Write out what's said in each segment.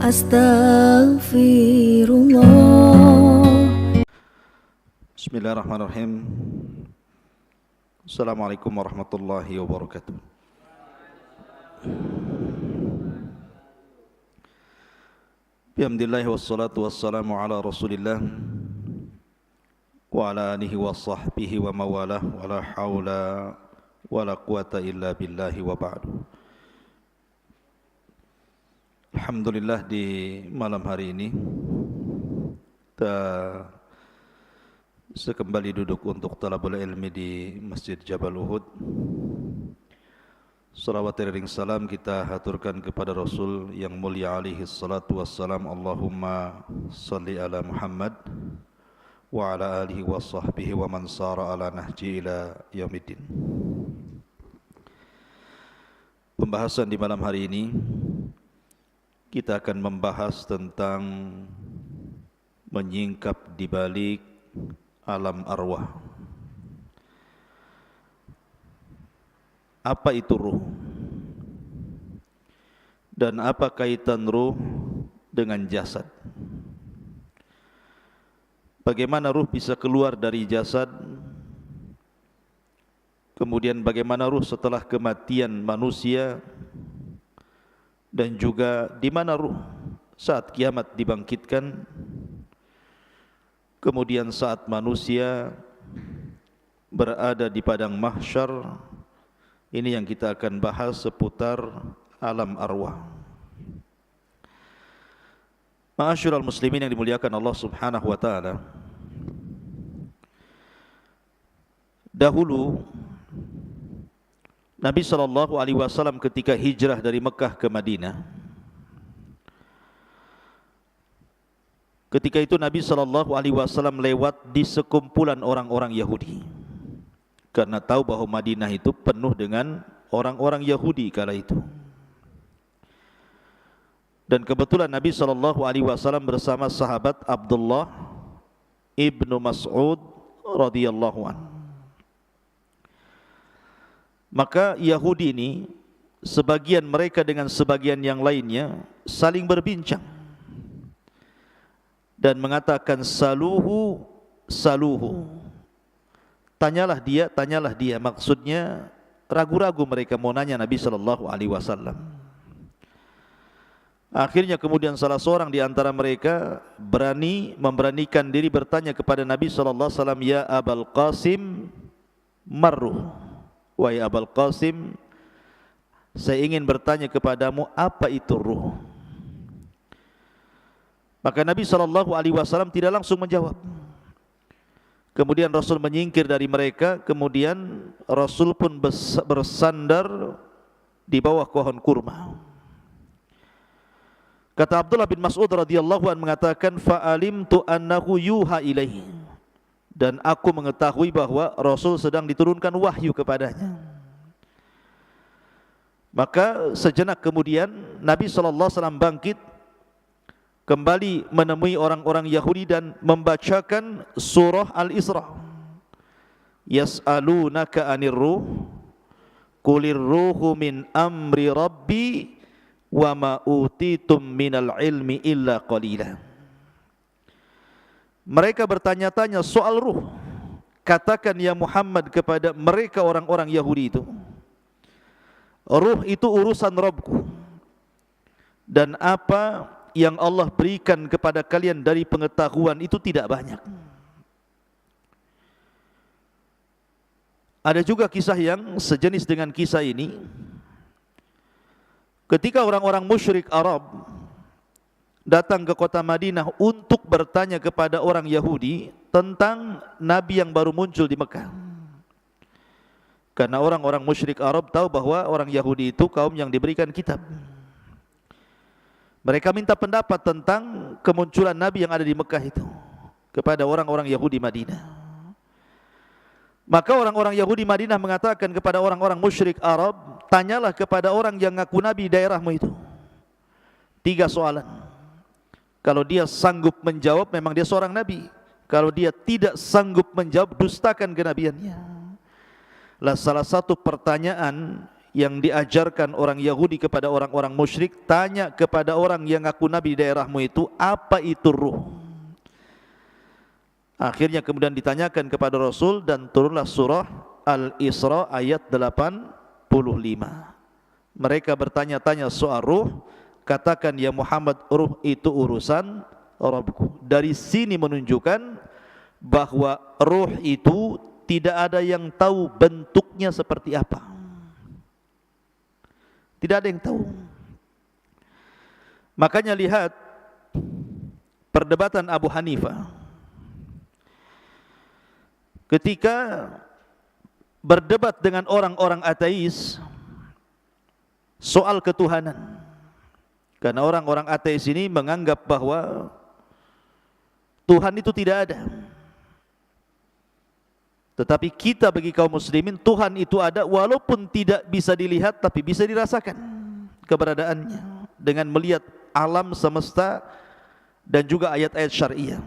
Astaghfirullah. Bismillahirrahmanirrahim. Assalamualaikum warahmatullahi wabarakatuh. Bihamdillah wassalatu wassalamu ala rasulillah wa ala alihi wa sahbihi wa mawalah wa la hawla wa la quwata illa billahi wa ba'du. Alhamdulillah, di malam hari ini kita sekembali duduk untuk talabul ilmi di Masjid Jabal Uhud. Salawat dan salam kita haturkan kepada Rasul yang mulia alaihi salatu wassalam. Allahumma salli ala Muhammad wa ala alihi wa sahbihi wa man sara ala nahji ila yaumiddin. Pembahasan di malam hari ini kita akan membahas tentang menyingkap di balik alam arwah. Apa itu ruh? Dan apa kaitan ruh dengan jasad? Bagaimana ruh bisa keluar dari jasad? Kemudian bagaimana ruh setelah kematian manusia? Dan juga di mana ruh saat kiamat dibangkitkan? Kemudian saat manusia berada di padang mahsyar, ini yang kita akan bahas seputar alam arwah. Ma'asyiral muslimin yang dimuliakan Allah Subhanahu wa taala. Dahulu Nabi SAW ketika hijrah dari Mekah ke Madinah, ketika itu Nabi SAW lewat di sekumpulan orang-orang Yahudi, karena tahu bahwa Madinah itu penuh dengan orang-orang Yahudi kala itu. Dan kebetulan Nabi SAW bersama sahabat Abdullah ibnu Mas'ud radhiyallahu anhu. Maka Yahudi ini, sebagian mereka dengan sebagian yang lainnya saling berbincang dan mengatakan saluhu, saluhu. Tanyalah dia. Maksudnya ragu-ragu mereka mau nanya Nabi SAW. Akhirnya kemudian salah seorang di antara mereka memberanikan diri bertanya kepada Nabi SAW, ya Abul Qasim, marruh. Wahai Abul Qasim, saya ingin bertanya kepadamu, apa itu ruh? Maka Nabi SAW tidak langsung menjawab. Kemudian Rasul menyingkir dari mereka. Kemudian Rasul pun bersandar di bawah pohon kurma. Kata Abdullah bin Mas'ud radhiyallahu anhu mengatakan, fa'alimtu annahu yuha ilaihi. Dan aku mengetahui bahwa Rasul sedang diturunkan wahyu kepadanya. Maka sejenak kemudian Nabi SAW bangkit, kembali menemui orang-orang Yahudi dan membacakan surah Al-Isra. Yas'alunaka 'anir ruh, qulir ruhu min amri rabbi wa ma utitum minal ilmi illa qalila. Mereka bertanya-tanya soal ruh. Katakan ya Muhammad kepada mereka orang-orang Yahudi itu, ruh itu urusan Rabbku, dan apa yang Allah berikan kepada kalian dari pengetahuan itu tidak banyak. Ada juga kisah yang sejenis dengan kisah ini. Ketika orang-orang musyrik Arab datang ke kota Madinah untuk bertanya kepada orang Yahudi tentang Nabi yang baru muncul di Mekah. Karena orang-orang musyrik Arab tahu bahwa orang Yahudi itu kaum yang diberikan kitab. Mereka minta pendapat tentang kemunculan Nabi yang ada di Mekah itu kepada orang-orang Yahudi Madinah. Maka orang-orang Yahudi Madinah mengatakan kepada orang-orang musyrik Arab, tanyalah kepada orang yang ngaku Nabi di daerahmu itu 3 soalan. Kalau dia sanggup menjawab, memang dia seorang nabi. Kalau dia tidak sanggup menjawab, dustakan kenabiannya. Lah salah satu pertanyaan yang diajarkan orang Yahudi kepada orang-orang musyrik, tanya kepada orang yang ngaku nabi di daerahmu itu, apa itu ruh? Akhirnya kemudian ditanyakan kepada Rasul dan turunlah surah Al-Isra ayat 85. Mereka bertanya-tanya soal ruh, katakan ya Muhammad, ruh itu urusan Rabbku. Dari sini menunjukkan bahwa ruh itu tidak ada yang tahu bentuknya seperti apa. Tidak ada yang tahu. Makanya lihat perdebatan Abu Hanifah ketika berdebat dengan orang-orang ateis soal ketuhanan. Karena orang-orang ateis ini menganggap bahwa Tuhan itu tidak ada. Tetapi kita bagi kaum muslimin, Tuhan itu ada walaupun tidak bisa dilihat, tapi bisa dirasakan keberadaannya dengan melihat alam semesta dan juga ayat-ayat syariah.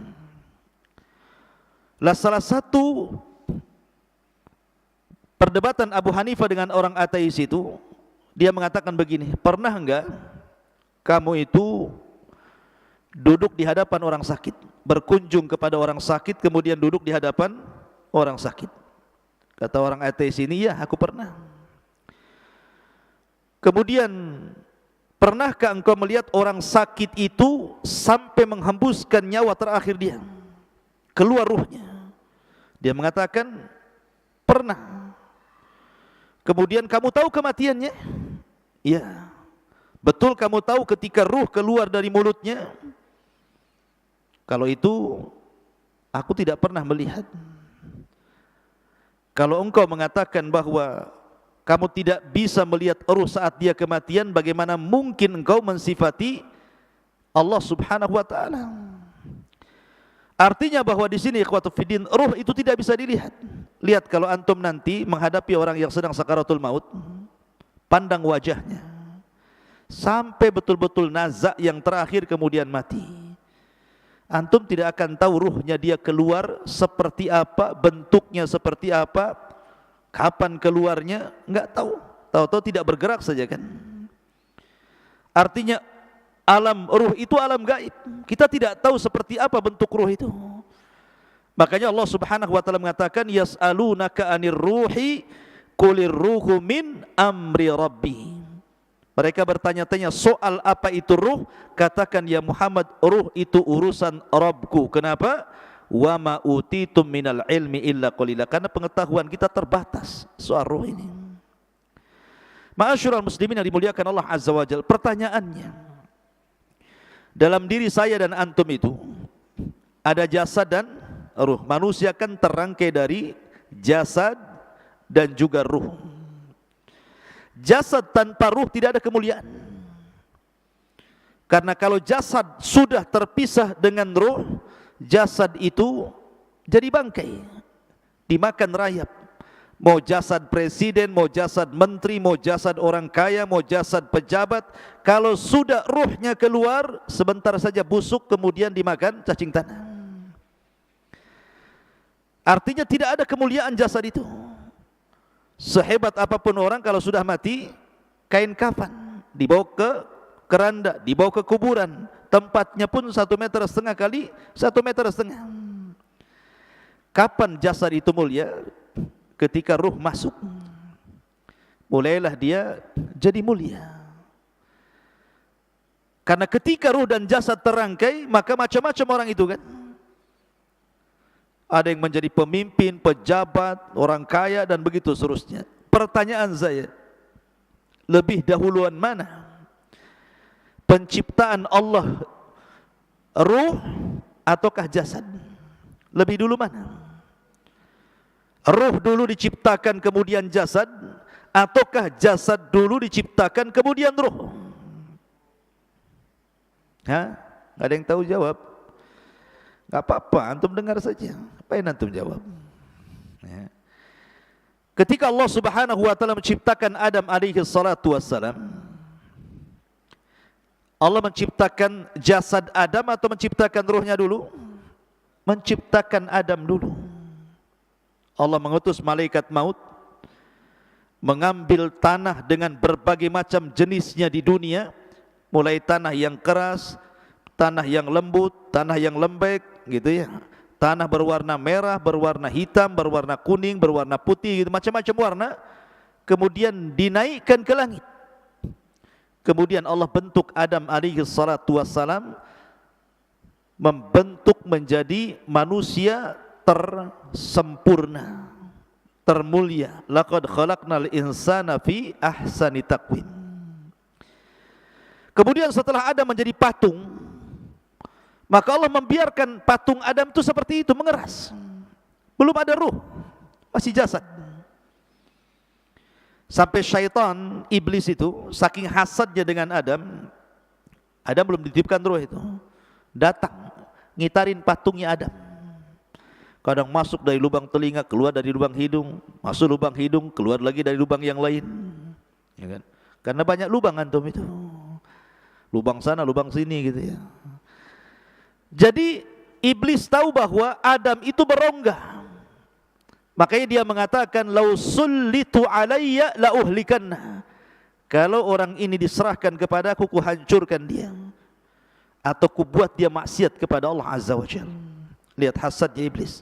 Salah satu perdebatan Abu Hanifah dengan orang ateis itu, dia mengatakan begini, pernah enggak kamu itu duduk di hadapan orang sakit, berkunjung kepada orang sakit, kemudian duduk di hadapan orang sakit? Kata orang ateis ini, ya aku pernah. Kemudian, pernahkah engkau melihat orang sakit itu sampai menghembuskan nyawa terakhir dia, keluar ruhnya? Dia mengatakan, pernah. Kemudian kamu tahu kematiannya? Iya. Betul kamu tahu ketika ruh keluar dari mulutnya? Kalau itu, aku tidak pernah melihat. Kalau engkau mengatakan bahwa kamu tidak bisa melihat ruh saat dia kematian, bagaimana mungkin engkau mensifati Allah Subhanahu wa taala? Artinya bahwa di sini ikhwatu fiddin, ruh itu tidak bisa dilihat. Lihat kalau antum nanti menghadapi orang yang sedang sakaratul maut, pandang wajahnya sampai betul-betul nazak yang terakhir kemudian mati. Antum tidak akan tahu ruhnya dia keluar seperti apa, bentuknya seperti apa, kapan keluarnya, enggak tahu. Tahu-tahu tidak bergerak saja kan. Artinya alam ruh itu alam gaib. Kita tidak tahu seperti apa bentuk ruh itu. Makanya Allah Subhanahu wa taala mengatakan, yas'alunaka 'anir ruhi qulir ruhu min amri rabbi. Mereka bertanya-tanya soal apa itu ruh, katakan ya Muhammad, ruh itu urusan Rabbku. Kenapa? Wa ma utitum minal ilmi illa qalila. Karena pengetahuan kita terbatas soal ruh ini. Ma'asyiral muslimin yang dimuliakan Allah Azza wa Jalla, pertanyaannya, dalam diri saya dan antum itu ada jasad dan ruh. Manusia kan terangkai dari jasad dan juga ruh. Jasad tanpa ruh tidak ada kemuliaan. Karena kalau jasad sudah terpisah dengan ruh, jasad itu jadi bangkai, dimakan rayap. Mau jasad presiden, mau jasad menteri, mau jasad orang kaya, mau jasad pejabat, kalau sudah ruhnya keluar, sebentar saja busuk, kemudian dimakan cacing tanah. Artinya tidak ada kemuliaan jasad itu. Sehebat apapun orang, kalau sudah mati, kain kafan dibawa ke keranda, dibawa ke kuburan, tempatnya pun 1,5 meter kali 1,5 meter. Kapan jasad itu mulia? Ketika ruh masuk, mulailah dia jadi mulia. Karena ketika ruh dan jasad terangkai, maka macam-macam orang itu kan. Ada yang menjadi pemimpin, pejabat, orang kaya dan begitu seterusnya. Pertanyaan saya, lebih dahuluan mana? Penciptaan Allah ruh ataukah jasad? Lebih dulu mana? Ruh dulu diciptakan kemudian jasad, ataukah jasad dulu diciptakan kemudian ruh? Hah? Gak ada yang tahu jawab? Gak apa-apa, antum dengar saja. Apa yang antum jawab? Ya. Ketika Allah Subhanahu wa taala menciptakan Adam alaihi salatu wassalam, Allah menciptakan jasad Adam atau menciptakan ruhnya dulu? Menciptakan Adam dulu. Allah mengutus malaikat maut. mengambil tanah dengan berbagai macam jenisnya di dunia, mulai tanah yang keras, tanah yang lembut, tanah yang lembek, gitu ya. Tanah berwarna merah, berwarna hitam, berwarna kuning, berwarna putih, gitu, macam-macam warna. Kemudian dinaikkan ke langit. Kemudian Allah bentuk Adam alaihi salatu wassalam, membentuk menjadi manusia tersempurna, termulia. Laqad khalaqnal insana fi ahsani taqwim. Kemudian setelah Adam menjadi patung, maka Allah membiarkan patung Adam itu seperti itu, mengeras. Belum ada ruh, masih jasad. Sampai syaitan, iblis itu, saking hasadnya dengan Adam, Adam belum dititipkan ruh itu, datang, ngitarin patungnya Adam. Kadang masuk dari lubang telinga, keluar dari lubang hidung, masuk lubang hidung, keluar lagi dari lubang yang lain, ya kan? Karena banyak lubang antum itu, lubang sana, lubang sini, gitu ya. Jadi iblis tahu bahwa Adam itu berongga. Makanya dia mengatakan, lau sullitu alayya la uhlikanna. Kalau orang ini diserahkan kepadaku, ku hancurkan dia, atau ku buat dia maksiat kepada Allah Azza wa Jalla. Lihat hasadnya iblis.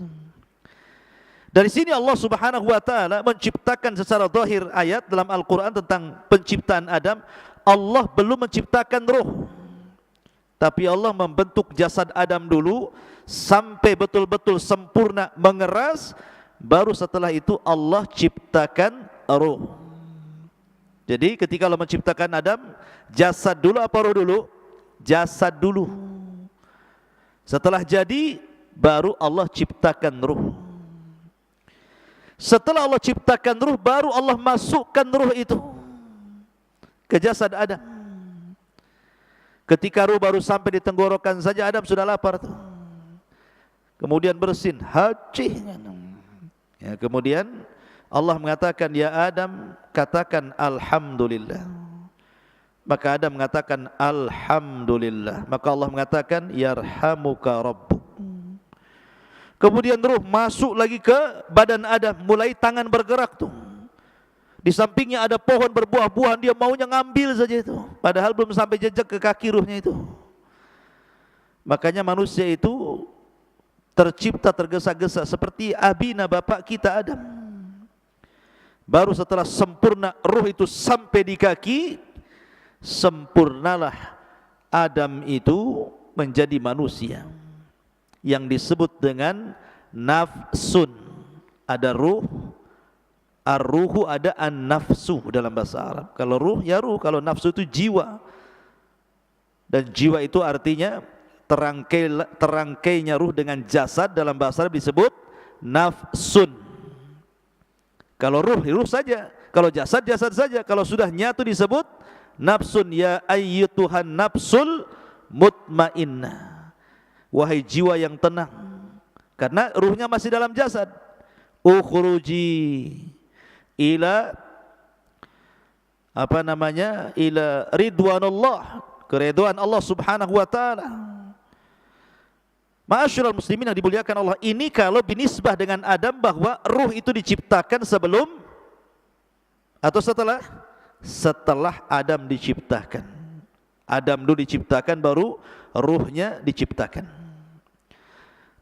Dari sini Allah Subhanahu wa taala menciptakan secara zahir ayat dalam Al-Qur'an tentang penciptaan Adam. Allah belum menciptakan ruh, tapi Allah membentuk jasad Adam dulu sampai betul-betul sempurna, mengeras. Baru setelah itu Allah ciptakan ruh. Jadi ketika Allah menciptakan Adam, jasad dulu apa ruh dulu? Jasad dulu. Setelah jadi, baru Allah ciptakan ruh. Setelah Allah ciptakan ruh, baru Allah masukkan ruh itu ke jasad Adam. Ketika ruh baru sampai di tenggorokan saja, Adam sudah lapar tuh. Kemudian bersin, hacih. Ya, kemudian Allah mengatakan, ya Adam, katakan alhamdulillah. Maka Adam mengatakan alhamdulillah. Maka Allah mengatakan, yarhamuka rabbuk. Kemudian ruh masuk lagi ke badan Adam, mulai tangan bergerak tuh. Di sampingnya ada pohon berbuah-buahan, dia maunya ngambil saja itu, padahal belum sampai jejak ke kaki ruhnya itu. Makanya manusia itu tercipta tergesa-gesa seperti abina bapak kita Adam. Baru setelah sempurna ruh itu sampai di kaki, sempurnalah Adam itu menjadi manusia yang disebut dengan nafsun. Ada ruh, ar-ruhu, ada an-nafsu dalam bahasa Arab. Kalau ruh ya ruh, kalau nafsu itu jiwa. Dan jiwa itu artinya terangkainya ruh dengan jasad, dalam bahasa Arab disebut nafsun. Kalau ruh, ruh saja. Kalau jasad, jasad saja. Kalau sudah nyatu disebut nafsun. Ya ayyutuhan nafsul mutmainnah, wahai jiwa yang tenang. Karena ruhnya masih dalam jasad. Ukhruji ila ila ridwanullah, keridhaan Allah Subhanahu wa taala. Ma'asyiral muslimin yang dimuliakan Allah, ini kalau binisbah dengan Adam, bahwa ruh itu diciptakan sebelum atau setelah? Setelah Adam diciptakan. Adam dulu diciptakan, baru ruhnya diciptakan.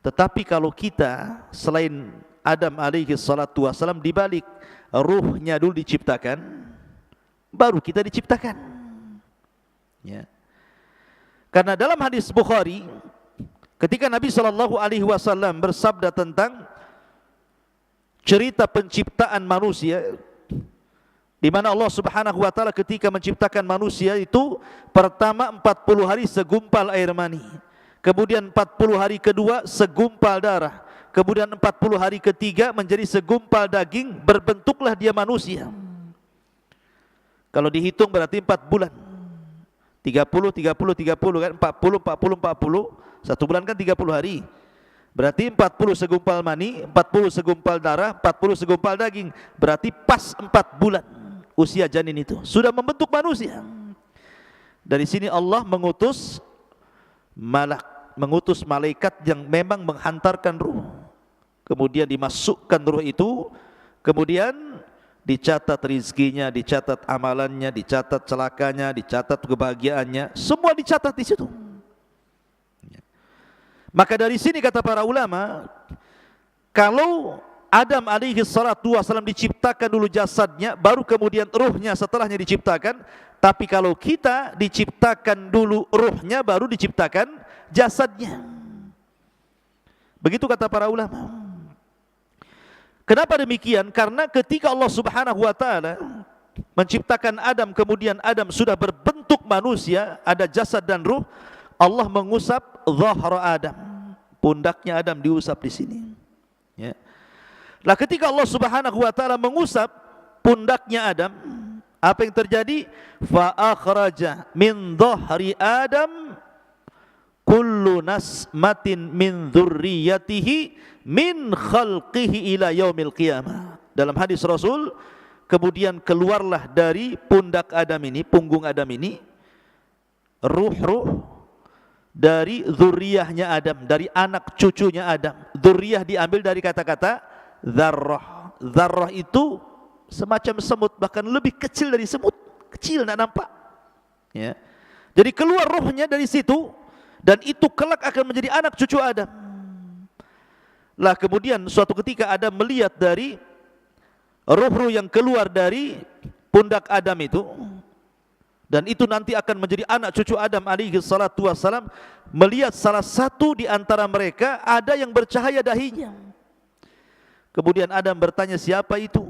Tetapi kalau kita selain Adam alaihi salatu wassalam, dibalik, ruhnya dulu diciptakan, baru kita diciptakan. Ya. Karena dalam hadis Bukhari, ketika Nabi SAW bersabda tentang cerita penciptaan manusia, di mana Allah Subhanahu wa taala ketika menciptakan manusia itu, pertama 40 hari segumpal air mani, kemudian 40 hari kedua segumpal darah, kemudian 40 hari ketiga menjadi segumpal daging, berbentuklah dia manusia. Kalau dihitung berarti 4 bulan. 30 kan, 40 satu bulan kan 30 hari. Berarti 40 segumpal mani, 40 segumpal darah, 40 segumpal daging. Berarti pas 4 bulan usia janin itu sudah membentuk manusia. Dari sini Allah mengutus malaikat yang memang menghantarkan ruh. Kemudian dimasukkan ruh itu, kemudian dicatat rizkinya, dicatat amalannya, dicatat celakanya, dicatat kebahagiaannya, semua dicatat di situ. Maka dari sini kata para ulama, kalau Adam alaihi salatu wasallam diciptakan dulu jasadnya, baru kemudian ruhnya setelahnya diciptakan. Tapi kalau kita diciptakan dulu ruhnya, baru diciptakan jasadnya. Begitu kata para ulama. Kenapa demikian? Karena ketika Allah Subhanahu wa taala menciptakan Adam, kemudian Adam sudah berbentuk manusia, ada jasad dan ruh, Allah mengusap zahra Adam. Pundaknya Adam diusap di sini. Ya. Lah ketika Allah Subhanahu wa taala mengusap pundaknya Adam, apa yang terjadi? Fa akhraja min dhahri Adam kullu nasmatin min dzurriyyatihi min khalqihi ila yaumil qiyamah. Dalam hadis Rasul, kemudian keluarlah dari pundak Adam ini, punggung Adam ini, ruh-ruh dari zuriyahnya Adam, dari anak cucunya Adam. Zuriyah diambil dari kata-kata dzarrah. Dzarrah itu semacam semut, bahkan lebih kecil dari semut, kecil, tidak nampak. Ya. Jadi keluar ruhnya dari situ, dan itu kelak akan menjadi anak cucu Adam. Lah kemudian suatu ketika Adam melihat dari ruh-ruh yang keluar dari pundak Adam itu, dan itu nanti akan menjadi anak cucu Adam alaihi salatu wassalam, melihat salah satu di antara mereka ada yang bercahaya dahinya. Kemudian Adam bertanya, siapa itu?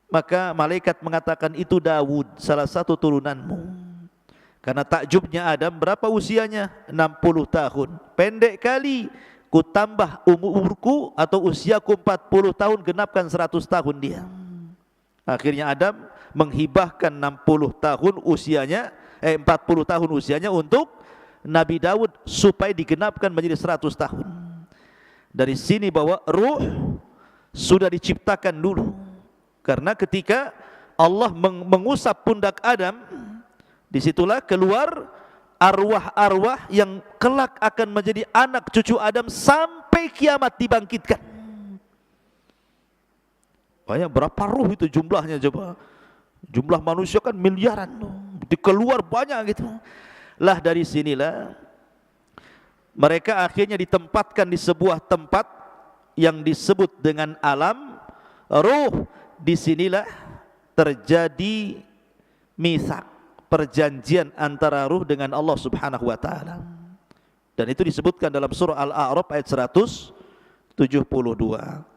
Maka malaikat mengatakan, itu Daud, salah satu turunanmu. Karena takjubnya Adam, berapa usianya? 60 tahun. Pendek kali, ku tambah umurku atau usiaku 40 tahun, genapkan 100 tahun dia. Akhirnya Adam menghibahkan 60 tahun usianya, 40 tahun usianya untuk Nabi Daud supaya digenapkan menjadi 100 tahun. Dari sini bahwa ruh sudah diciptakan dulu. Karena ketika Allah mengusap pundak Adam, disitulah keluar arwah-arwah yang kelak akan menjadi anak cucu Adam sampai kiamat dibangkitkan. Banyak, berapa ruh itu jumlahnya coba? Jumlah manusia kan miliaran, dikeluar banyak gitu. Lah dari sinilah mereka akhirnya ditempatkan di sebuah tempat yang disebut dengan alam ruh. Disinilah terjadi mitsak, perjanjian antara ruh dengan Allah Subhanahu wa taala. Dan itu disebutkan dalam surah Al-A'raf ayat 172.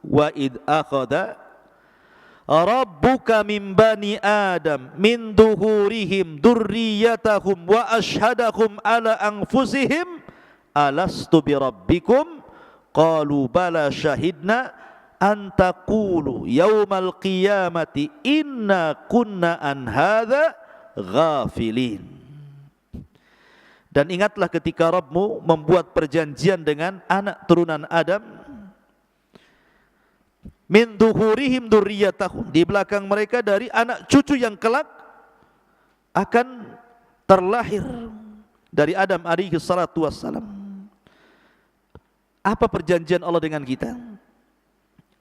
Wa id akhadha rabbuka min bani Adam min duhurihim dzurriyyatahum wa ashhadahum ala anfusihim alastu bi rabbikum qalu bala syahidna an taqulu yaumal qiyamati inna kunna an hadza ghafilin. Dan ingatlah ketika Rabbmu membuat perjanjian dengan anak turunan Adam, min duhurihim dzurriyyatahum, di belakang mereka dari anak cucu yang kelak akan terlahir dari Adam alaihi salatu wassalam. Apa perjanjian Allah dengan kita?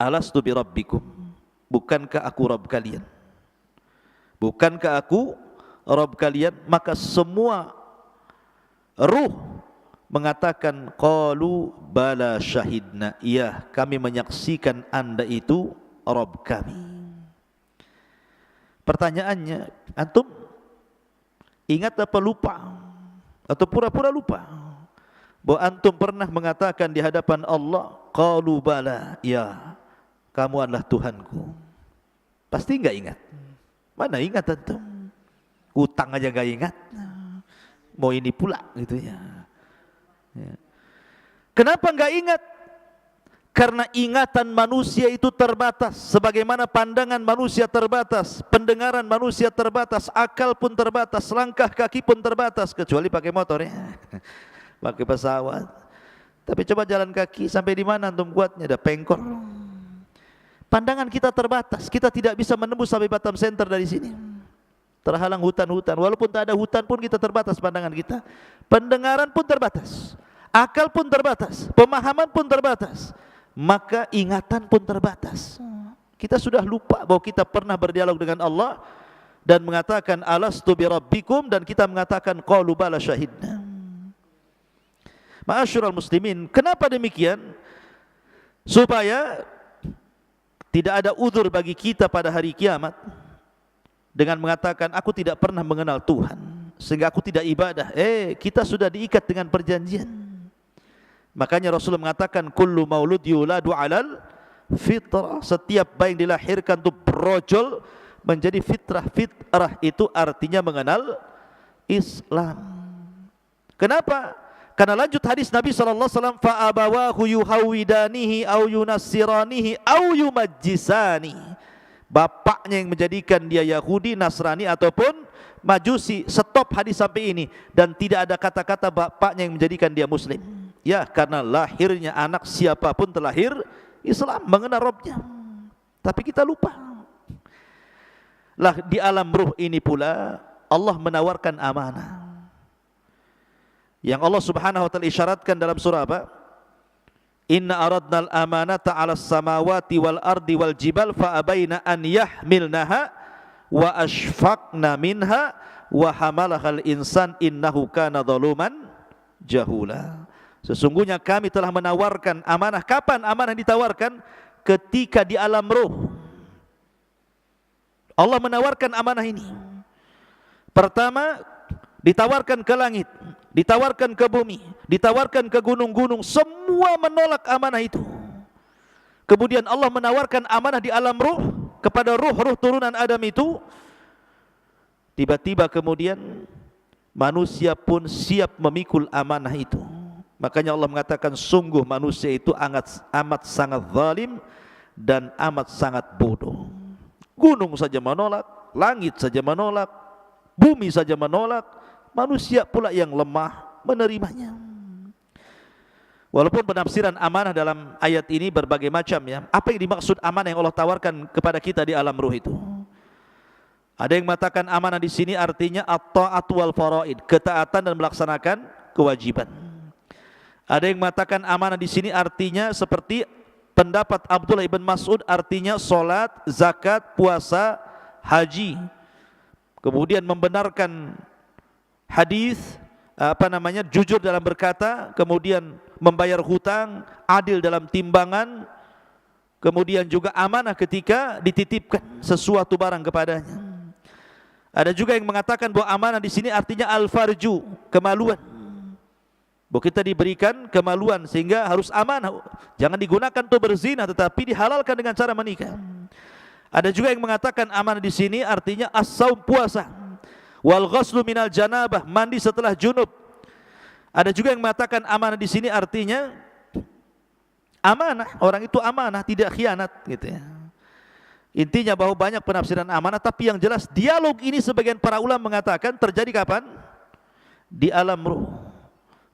Alastu bi rabbikum, bukankah aku Rabb kalian? Bukankah aku Rabb kalian? Maka semua ruh mengatakan qalu bala syahidna, iya kami menyaksikan Anda itu Rabb kami. Pertanyaannya, antum ingat apa lupa? Atau pura-pura lupa bahwa antum pernah mengatakan di hadapan Allah, qalu bala, ya kamu adalah Tuhanku? Pasti enggak ingat. Mana ingat antum? Utang aja enggak ingat, mau ini pula gitu ya. Kenapa enggak ingat? Karena ingatan manusia itu terbatas, sebagaimana pandangan manusia terbatas, pendengaran manusia terbatas, akal pun terbatas, langkah kaki pun terbatas, kecuali pakai motor ya, pakai pesawat. Tapi coba jalan kaki sampai di mana antum kuatnya? Ada pengkor. Pandangan kita terbatas, kita tidak bisa menembus sampai Batam Center dari sini. Terhalang hutan-hutan, walaupun tak ada hutan pun kita terbatas pandangan kita. Pendengaran pun terbatas, akal pun terbatas, pemahaman pun terbatas, maka ingatan pun terbatas. Kita sudah lupa bahwa kita pernah berdialog dengan Allah dan mengatakan alastu birabbikum, dan kita mengatakan qalu bala syahidna. Ma'asyiral muslimin, kenapa demikian? Supaya tidak ada uzur bagi kita pada hari kiamat dengan mengatakan aku tidak pernah mengenal Tuhan sehingga aku tidak ibadah. Kita sudah diikat dengan perjanjian. Makanya Rasulullah mengatakan kullu maulud yuladu alal fitrah, setiap bayi yang dilahirkan itu brojol menjadi fitrah. Fitrah itu artinya mengenal Islam. Kenapa? Karena lanjut hadis Nabi SAW, fa abawahu yuhawidanihi au yunassiranihi au yumajjisani. Bapaknya yang menjadikan dia Yahudi, Nasrani ataupun Majusi. Stop hadis sampai ini, dan tidak ada kata-kata bapaknya yang menjadikan dia Muslim. Ya, karena lahirnya anak siapapun terlahir Islam, mengenal Rabbnya. Tapi kita lupa. Lah di alam ruh ini pula Allah menawarkan amanah. Yang Allah Subhanahu wa taala isyaratkan dalam surah apa? Inna aradnal amanata 'alas samawati wal ardi wal jibal fa abaina an yahmilnaha wa ashfaqna minha wa hamalahal insan innahu kana zaluman jahula. Sesungguhnya kami telah menawarkan amanah. Kapan amanah ditawarkan? Ketika di alam ruh. Allah menawarkan amanah ini. Pertama, ditawarkan ke langit, ditawarkan ke bumi, ditawarkan ke gunung-gunung. Semua menolak amanah itu. Kemudian Allah menawarkan amanah di alam ruh kepada ruh-ruh turunan Adam itu. Tiba-tiba kemudian manusia pun siap memikul amanah itu. Makanya Allah mengatakan sungguh manusia itu amat sangat zalim dan amat sangat bodoh. Gunung saja menolak, langit saja menolak, bumi saja menolak, manusia pula yang lemah menerimanya. Walaupun penafsiran amanah dalam ayat ini berbagai macam ya. Apa yang dimaksud amanah yang Allah tawarkan kepada kita di alam ruh itu? Ada yang mengatakan amanah di sini artinya at-ta'atu wal faraid, ketaatan dan melaksanakan kewajiban. Ada yang mengatakan amanah di sini artinya seperti pendapat Abdullah ibn Mas'ud, artinya solat, zakat, puasa, haji. Kemudian membenarkan hadis, jujur dalam berkata, kemudian membayar hutang, adil dalam timbangan, kemudian juga amanah ketika dititipkan sesuatu barang kepadanya. Ada juga yang mengatakan bahwa amanah di sini artinya al-farju, kemaluan. Bahwa kita diberikan kemaluan sehingga harus amanah. Jangan digunakan untuk berzina, tetapi dihalalkan dengan cara menikah. Ada juga yang mengatakan amanah di sini artinya as-saum, puasa. Wal ghuslu minal janabah, mandi setelah junub. Ada juga yang mengatakan amanah di sini artinya amanah, orang itu amanah, tidak khianat gitu ya. Intinya bahwa banyak penafsiran amanah, tapi yang jelas dialog ini sebagian para ulama mengatakan terjadi kapan? Di alam ruh.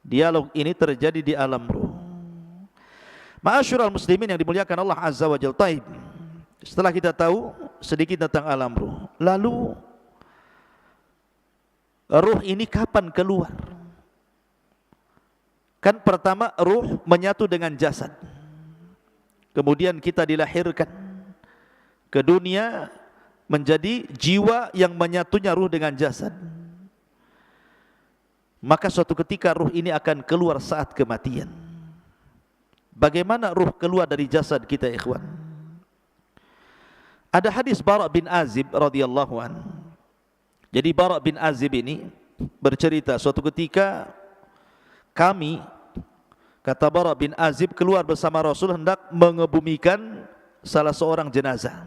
Dialog ini terjadi di alam ruh. Ma'asyiral muslimin yang dimuliakan Allah Azza wa Jalla. Taib. Setelah kita tahu sedikit tentang alam ruh, lalu ruh ini kapan keluar? Kan pertama ruh menyatu dengan jasad. Kemudian kita dilahirkan ke dunia menjadi jiwa yang menyatunya ruh dengan jasad. Maka suatu ketika ruh ini akan keluar saat kematian. Bagaimana ruh keluar dari jasad kita, ikhwan? Ada hadis Bara' bin Azib radhiyallahu an. Jadi Bara' bin Azib ini bercerita suatu ketika kami, kata Bara' bin Azib, keluar bersama Rasul hendak mengebumikan salah seorang jenazah.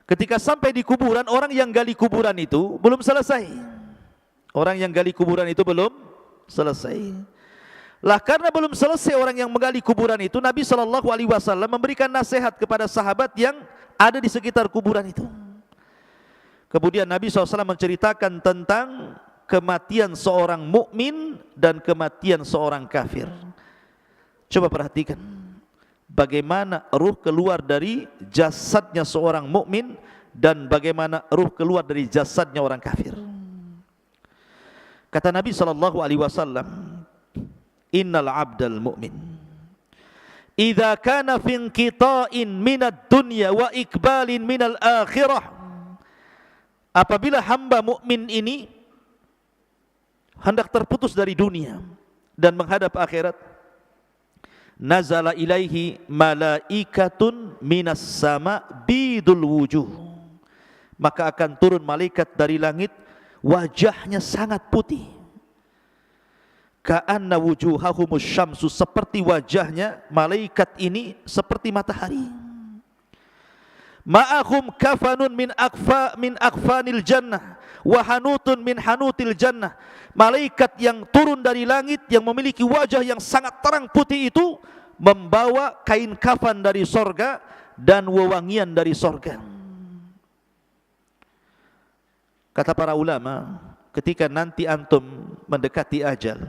Ketika sampai di kuburan, orang yang gali kuburan itu belum selesai. Orang yang gali kuburan itu belum selesai. Lah karena belum selesai orang yang menggali kuburan itu, Nabi SAW memberikan nasihat kepada sahabat yang ada di sekitar kuburan itu. Kemudian Nabi SAW menceritakan tentang kematian seorang mukmin dan kematian seorang kafir. Coba perhatikan bagaimana ruh keluar dari jasadnya seorang mukmin dan bagaimana ruh keluar dari jasadnya orang kafir. Kata Nabi SAW, innal abdal mu'min idza kana fi inqita'in minad dunya wa iqbalin minal akhirah, apabila hamba mukmin ini hendak terputus dari dunia dan menghadap akhirat, nazala ilaihi malaikatun minas sama bidul wujuh, maka akan turun malaikat dari langit, wajahnya sangat putih, ka'anna wujuhahumus syamsu, seperti wajahnya malaikat ini seperti matahari. Ma'ahum kafanun min akfanil jannah wa hanutun min hanutil jannah, malaikat yang turun dari langit yang memiliki wajah yang sangat terang putih itu membawa kain kafan dari sorga dan wewangian dari sorga. Kata para ulama, ketika nanti antum mendekati ajal,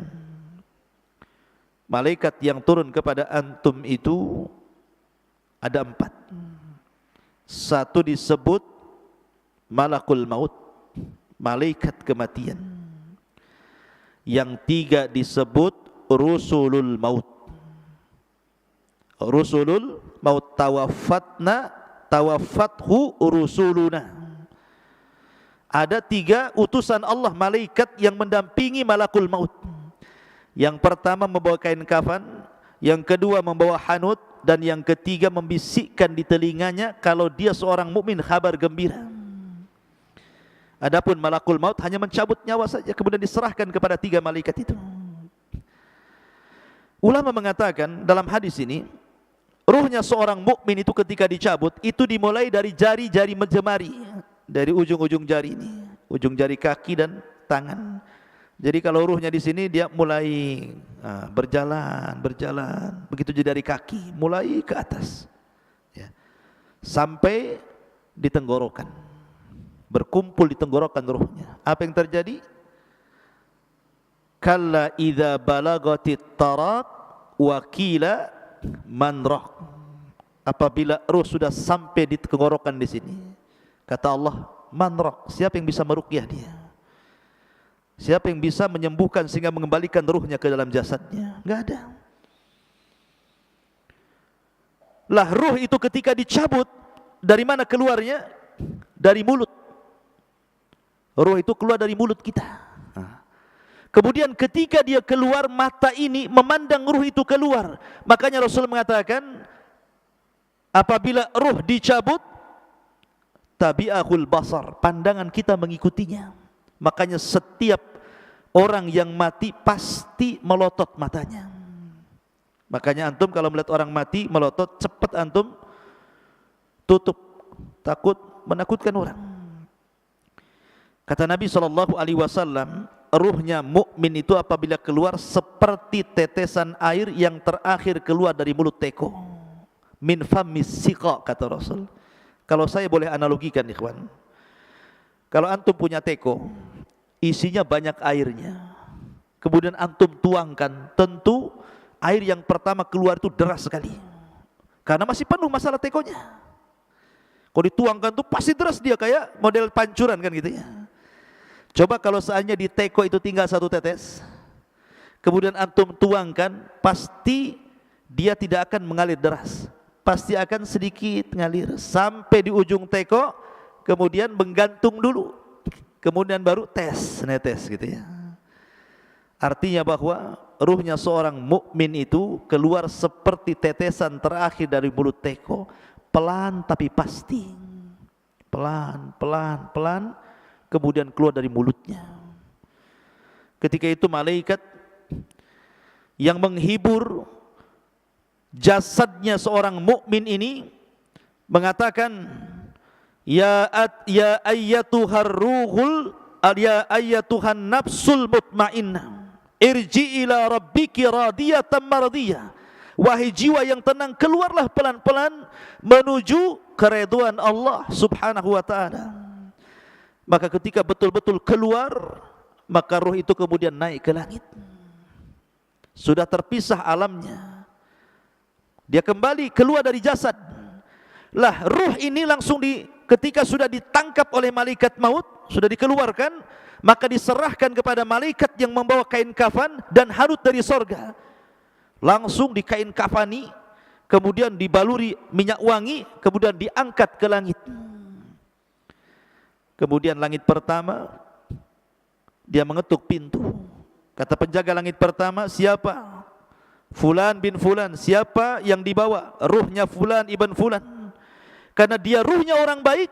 malaikat yang turun kepada antum itu ada 4. Satu disebut malakul maut, malaikat kematian. Yang 3 disebut rusulul maut. Rusulul maut, tawaffathu rusuluna. Ada 3 utusan Allah malaikat yang mendampingi malakul maut. Yang pertama membawa kain kafan, yang kedua membawa hanut, dan yang ketiga membisikkan di telinganya kalau dia seorang mukmin kabar gembira. Adapun malakul maut hanya mencabut nyawa saja, kemudian diserahkan kepada 3 malaikat itu. Ulama mengatakan dalam hadis ini, ruhnya seorang mukmin itu ketika dicabut itu dimulai dari jari-jari jemari, dari ujung-ujung jari ini, ujung jari kaki dan tangan. Jadi kalau ruhnya di sini dia mulai berjalan, begitu jadi dari kaki mulai ke atas, ya, sampai di tenggorokan, berkumpul di tenggorokan ruhnya. Apa yang terjadi? Kalla idza balagatit taraq wa qila man raq. Apabila ruh sudah sampai di tenggorokan di sini, kata Allah, man raq, siapa yang bisa meruqyah dia? Siapa yang bisa menyembuhkan sehingga mengembalikan ruhnya ke dalam jasadnya? Enggak ada. Lah ruh itu ketika dicabut, dari mana keluarnya? Dari mulut. Ruh itu keluar dari mulut kita. Kemudian ketika dia keluar, mata ini memandang ruh itu keluar. Makanya Rasul mengatakan, apabila ruh dicabut, tabi'ahul basar, pandangan kita mengikutinya. Makanya setiap orang yang mati pasti melotot matanya. Makanya antum kalau melihat orang mati melotot, cepat antum tutup, takut menakutkan orang. Kata Nabi SAW, ruhnya mukmin itu apabila keluar seperti tetesan air yang terakhir keluar dari mulut teko. Min famis siqa, kata Rasul. Kalau saya boleh analogikan, ikhwan, kalau antum punya teko, isinya banyak airnya, kemudian antum tuangkan, tentu air yang pertama keluar itu deras sekali, karena masih penuh masalah tekonya. Kalau dituangkan tuh pasti deras dia, kayak model pancuran kan gitu ya. Coba kalau seandainya di teko itu tinggal 1 tetes, kemudian antum tuangkan, pasti dia tidak akan mengalir deras, pasti akan sedikit mengalir sampai di ujung teko, kemudian menggantung dulu, kemudian baru netes gitu ya. Artinya bahwa ruhnya seorang mukmin itu keluar seperti tetesan terakhir dari mulut teko, pelan tapi pasti, pelan, kemudian keluar dari mulutnya. Ketika itu malaikat yang menghibur jasadnya seorang mukmin ini mengatakan, Ya ayyatuhar ruhul, ya ayyatuhan nafsul mutmainnah, irji ila rabbiki radiyatan mardiyah. Wahai jiwa yang tenang, keluarlah pelan-pelan menuju keridhaan Allah Subhanahu wa taala. Maka ketika betul-betul keluar, maka ruh itu kemudian naik ke langit. Sudah terpisah alamnya, dia kembali keluar dari jasad. Lah ruh ini langsung ketika sudah ditangkap oleh malaikat maut, sudah dikeluarkan, maka diserahkan kepada malaikat yang membawa kain kafan dan harut dari sorga. Langsung dikain kafani, kemudian dibaluri minyak wangi, kemudian diangkat ke langit. Kemudian langit pertama, dia mengetuk pintu. Kata penjaga langit pertama, siapa? Fulan bin Fulan. Siapa yang dibawa? Ruhnya Fulan ibn Fulan. Karena dia ruhnya orang baik,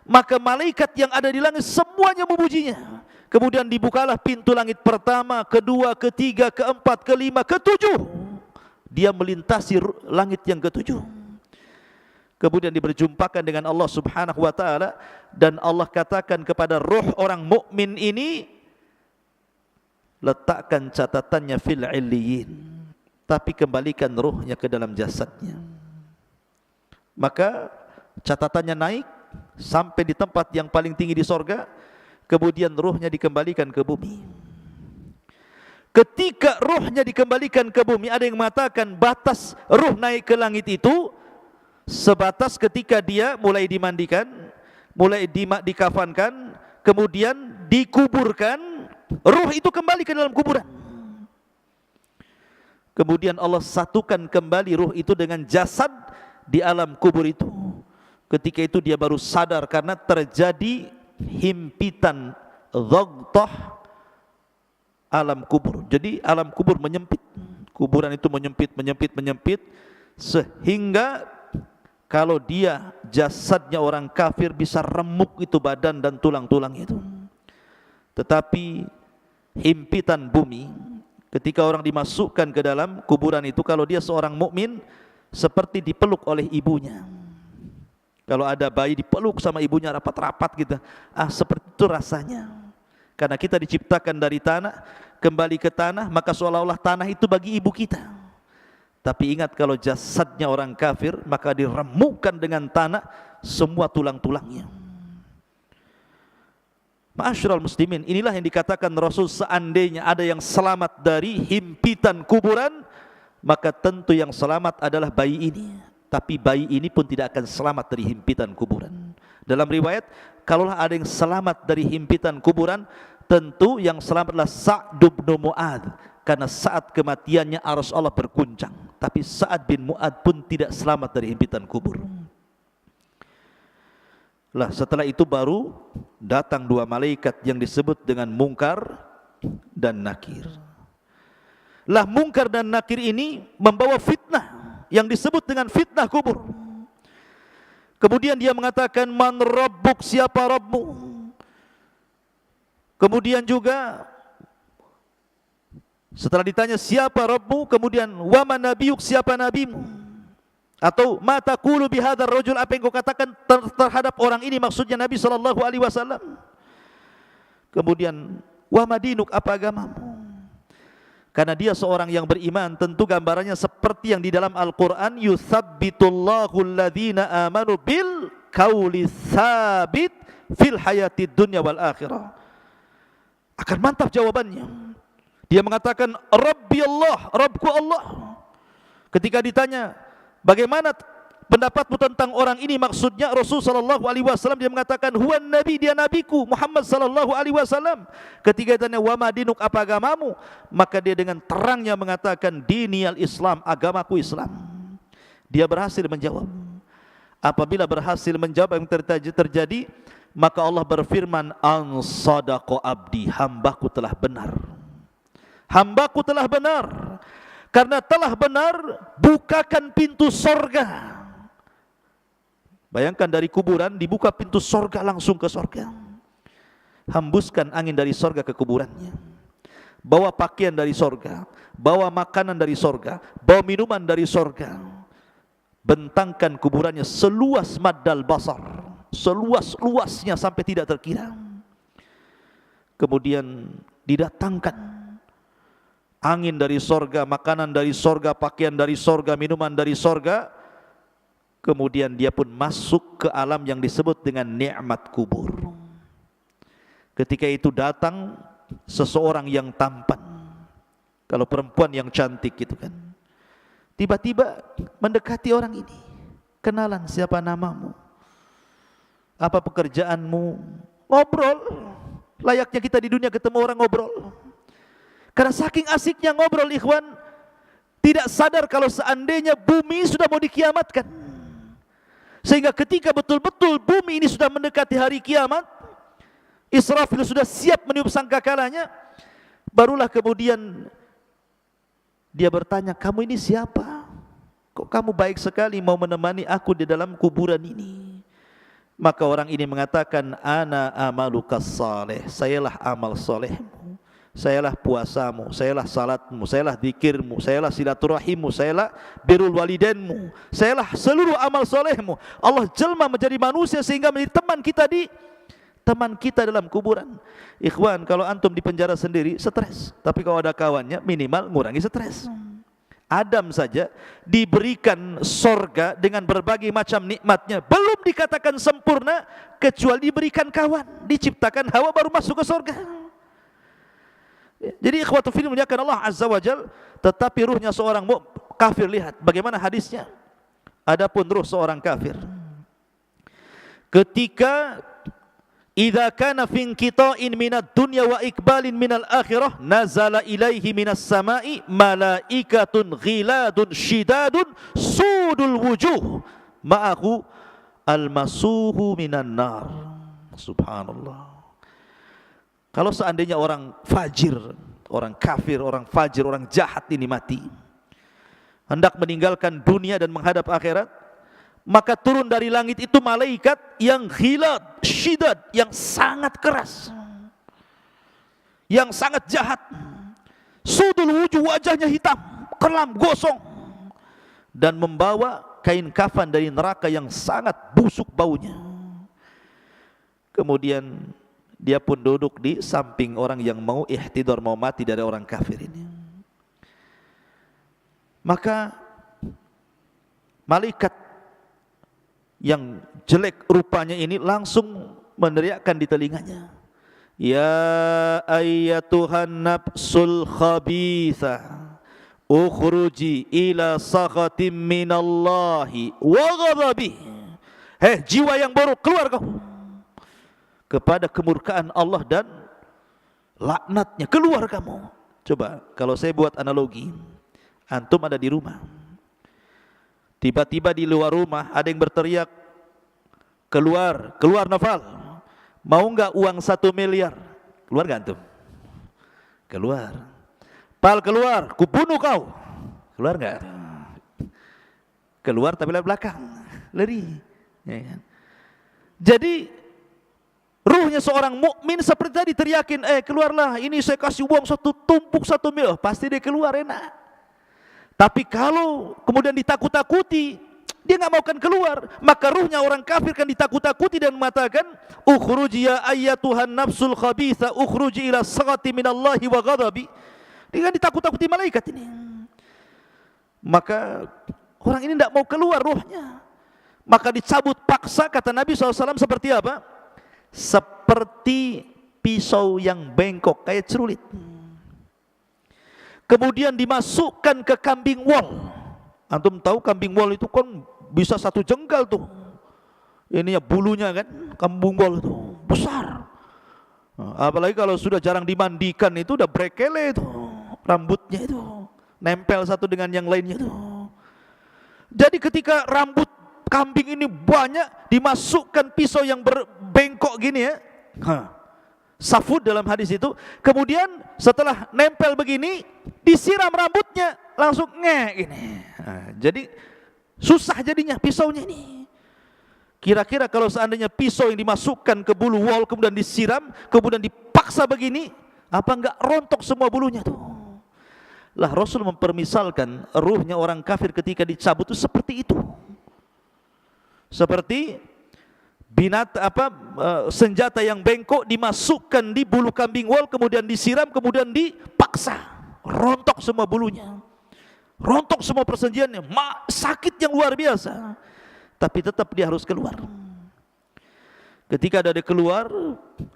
maka malaikat yang ada di langit semuanya memujinya. Kemudian dibukalah pintu langit pertama, kedua, ketiga, keempat, kelima, ketujuh. Dia melintasi langit yang ketujuh. Kemudian diberjumpakan dengan Allah Subhanahu wa taala, dan Allah katakan kepada ruh orang mukmin ini, letakkan catatannya fil illiyin, tapi kembalikan ruhnya ke dalam jasadnya. Maka catatannya naik sampai di tempat yang paling tinggi di sorga, kemudian ruhnya dikembalikan ke bumi. Ketika ruhnya dikembalikan ke bumi, ada yang mengatakan batas ruh naik ke langit itu sebatas ketika dia mulai dimandikan, mulai dikafankan, kemudian dikuburkan, ruh itu kembali ke dalam kuburan. Kemudian Allah satukan kembali ruh itu dengan jasad di alam kubur itu. Ketika itu dia baru sadar karena terjadi himpitan dhaghtah alam kubur. Jadi alam kubur menyempit. Kuburan itu menyempit sehingga kalau dia jasadnya orang kafir bisa remuk itu badan dan tulang-tulang itu. Tetapi himpitan bumi, ketika orang dimasukkan ke dalam kuburan itu, kalau dia seorang mukmin seperti dipeluk oleh ibunya. Kalau ada bayi dipeluk sama ibunya rapat-rapat gitu, seperti itu rasanya. Karena kita diciptakan dari tanah, kembali ke tanah, maka seolah-olah tanah itu bagi ibu kita. Tapi ingat, kalau jasadnya orang kafir, maka diremukkan dengan tanah semua tulang-tulangnya. Ma'asyiral muslimin, inilah yang dikatakan Rasul, seandainya ada yang selamat dari himpitan kuburan, maka tentu yang selamat adalah bayi ini. Tapi bayi ini pun tidak akan selamat dari himpitan kuburan. Dalam riwayat, kalaulah ada yang selamat dari himpitan kuburan, tentu yang selamat adalah Sa'd bin Mu'adz, karena saat kematiannya arsy Allah berguncang. Tapi Sa'ad bin Mu'adz pun tidak selamat dari himpitan kubur. Lah setelah itu baru datang dua malaikat yang disebut dengan Munkar dan Nakir. Lah Munkar dan Nakir ini membawa fitnah yang disebut dengan fitnah kubur. Kemudian dia mengatakan, man rabbuk, siapa Rabbmu? Kemudian juga setelah ditanya siapa Rabbmu, kemudian wa man nabiyuk, siapa nabimu? Atau ma taqulu bihadzal rajul, apa yang kau katakan terhadap orang ini, maksudnya Nabi sallallahu alaihi wasallam. Kemudian wa madinuk, apa agamamu? Karena dia seorang yang beriman, tentu gambarannya seperti yang di dalam Al-Qur'an, yutsabbitullahu alladhina amanu bil qauli tsabit fil hayatid dunya wal akhirah. Akan mantap jawabannya. Dia mengatakan Rabbi Allah, Rabbku Allah. Ketika ditanya bagaimana pendapatmu tentang orang ini, maksudnya Rasul sallallahu alaihi wasallam, dia mengatakan huwan nabi, dia nabiku Muhammad sallallahu alaihi wasallam. Ketika ditanya wa madinuk, apa agamamu, maka dia dengan terangnya mengatakan diniyal Islam, agamaku Islam. Dia berhasil menjawab. Apabila berhasil menjawab yang terjadi, maka Allah berfirman, an sadaqa abdi, hambaku telah benar. Hambaku telah benar. Karena telah benar, bukakan pintu sorga. Bayangkan dari kuburan dibuka pintu sorga, langsung ke sorga. Hembuskan angin dari sorga ke kuburannya. Bawa pakaian dari sorga, bawa makanan dari sorga, bawa minuman dari sorga. Bentangkan kuburannya seluas maddal basar, seluas-luasnya sampai tidak terkira. Kemudian didatangkan angin dari sorga, makanan dari sorga, pakaian dari sorga, minuman dari sorga. Kemudian dia pun masuk ke alam yang disebut dengan nikmat kubur. Ketika itu datang seseorang yang tampan, kalau perempuan yang cantik gitu kan, tiba-tiba mendekati orang ini. Kenalan, siapa namamu? Apa pekerjaanmu? Ngobrol. Layaknya kita di dunia ketemu orang ngobrol. Karena saking asiknya ngobrol, ikhwan, tidak sadar kalau seandainya bumi sudah mau dikiamatkan. Sehingga ketika betul-betul bumi ini sudah mendekati hari kiamat, Israfil sudah siap meniup sangkakalanya, barulah kemudian dia bertanya, kamu ini siapa? Kok kamu baik sekali mau menemani aku di dalam kuburan ini? Maka orang ini mengatakan, ana amalukas saleh, sayalah amal solehmu, sayalah puasamu, sayalah salatmu, sayalah zikirmu, sayalah silaturahimmu, sayalah birrul walidainmu, sayalah seluruh amal solehmu. Allah jelma menjadi manusia sehingga menjadi teman kita dalam kuburan. Ikhwan, kalau antum di penjara sendiri stres, tapi kalau ada kawannya minimal ngurangi stres. Adam saja diberikan sorga dengan berbagai macam nikmatnya, belum dikatakan sempurna kecuali diberikan kawan, diciptakan Hawa baru masuk ke sorga. Jadi ikhwatu fillah muliakan Allah Azza wa Jal, tetapi ruhnya seorang kafir, lihat bagaimana hadisnya. Adapun ruh seorang kafir, ketika idza kana fi inqita'in minad dunya wa iqbalin minal akhirah, nazala ilaihi minas sama'i malaikatun ghiladun shidadun sudul wujuh ma'ahu almasuhu minan nar. Subhanallah. Kalau seandainya orang fajir, orang kafir, orang fajir, orang jahat ini mati, hendak meninggalkan dunia dan menghadap akhirat, maka turun dari langit itu malaikat yang ghilad, syidad, yang sangat keras, yang sangat jahat. Sudul wujuh, wajahnya hitam, kelam, gosong, dan membawa kain kafan dari neraka yang sangat busuk baunya. Kemudian dia pun duduk di samping orang yang mau ihtidar, mau mati dari orang kafir ini. Maka malaikat yang jelek rupanya ini langsung meneriakkan di telinganya, ya ayyatuhan nafsul khabithah ukhruji ila sakhatim minallahi wa ghadabih. Hei jiwa yang buruk, keluar kau kepada kemurkaan Allah dan laknatnya, keluar kamu. Coba kalau saya buat analogi, antum ada di rumah, tiba-tiba di luar rumah ada yang berteriak, keluar, keluar Noval, mau enggak uang 1 miliar? Keluar enggak antum? Keluar. Pal, keluar, kubunuh kau. Keluar enggak? Keluar tapi lewat belakang, lari. Ya kan? Jadi ruhnya seorang mukmin seperti tadi teriakin, keluarlah, ini saya kasih uang 1 tumpuk 1 miliar, pasti dia keluar enak. Tapi kalau kemudian ditakut-takuti, dia nggak mau kan keluar, maka ruhnya orang kafir kan ditakut-takuti dan mengatakan, ukhruji ya ayyatuhan nafsul khabitha ukhruji ila saghati minallahi wa ghadabi. Dia kan ditakut-takuti malaikat ini. Maka orang ini tidak mau keluar ruhnya, maka dicabut paksa. Kata Nabi SAW seperti apa? Seperti pisau yang bengkok, kayak celurit. Kemudian dimasukkan ke kambing wol. Antum tahu kambing wol itu kan bisa 1 jengkal tuh. Ininya bulunya kan, kambing wol itu besar. Apalagi kalau sudah jarang dimandikan itu udah brekele itu, rambutnya itu nempel satu dengan yang lainnya itu. Jadi ketika rambut kambing ini banyak, dimasukkan pisau yang berbengkok gini ya, safud dalam hadis itu. Kemudian setelah nempel begini, disiram rambutnya, langsung gini. Jadi susah jadinya pisaunya ini. Kira-kira kalau seandainya pisau yang dimasukkan ke bulu wol kemudian disiram, kemudian dipaksa begini, apa enggak rontok semua bulunya tuh? Lah Rasul mempermisalkan ruhnya orang kafir ketika dicabut itu seperti itu. Seperti senjata yang bengkok dimasukkan di bulu kambing wol, kemudian disiram, kemudian dipaksa, rontok semua bulunya, rontok semua persenjaannya, sakit yang luar biasa. Tapi tetap dia harus keluar. Ketika dia keluar,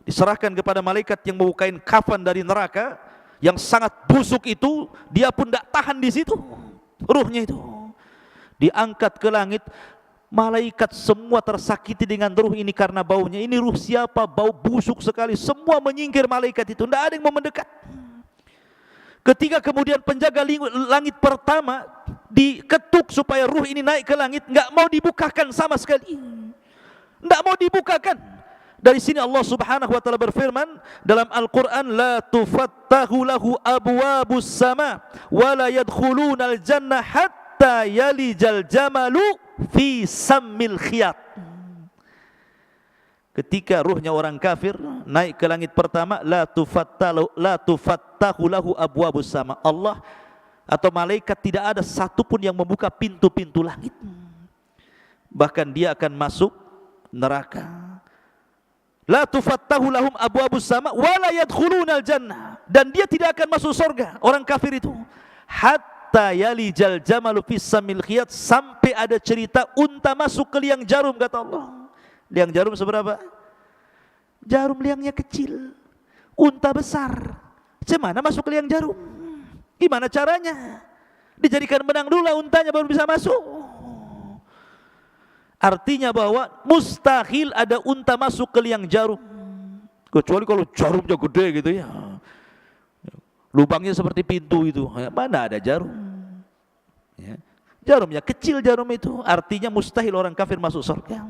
diserahkan kepada malaikat yang membawa kain kafan dari neraka yang sangat busuk itu. Dia pun tidak tahan di situ, ruhnya itu diangkat ke langit. Malaikat semua tersakiti dengan ruh ini karena baunya. Ini ruh siapa? Bau busuk sekali. Semua menyingkir malaikat itu, tidak ada yang mau mendekat. Ketika kemudian penjaga langit pertama diketuk supaya ruh ini naik ke langit, enggak mau dibukakan sama sekali. Enggak mau dibukakan. Dari sini Allah Subhanahu wa taala berfirman dalam Al-Qur'an, la tufattahu lahu abwabus sama wa la yadkhulunal jannah hatta yalijal jamalu fi sammil khiyat. Ketika ruhnya orang kafir naik ke langit pertama, la tufattahu lahu abwabus sama. Allah atau malaikat tidak ada satupun yang membuka pintu-pintu langit. Bahkan dia akan masuk neraka. La tufattahu lahum abwabus sama wa la yadkhulunal jannah, dan dia tidak akan masuk surga orang kafir itu hatta yalijal jamalu fis samil khiyat, sampai ada cerita unta masuk ke liang jarum, kata Allah. Liang jarum seberapa? Jarum liangnya kecil, unta besar. Gimana masuk ke liang jarum? Gimana caranya? Dijadikan benang dulu untanya baru bisa masuk. Artinya bahwa mustahil ada unta masuk ke liang jarum, kecuali kalau jarumnya gede gitu ya, lubangnya seperti pintu itu. Mana ada jarum ya. Jarumnya kecil, jarum itu artinya mustahil orang kafir masuk surga.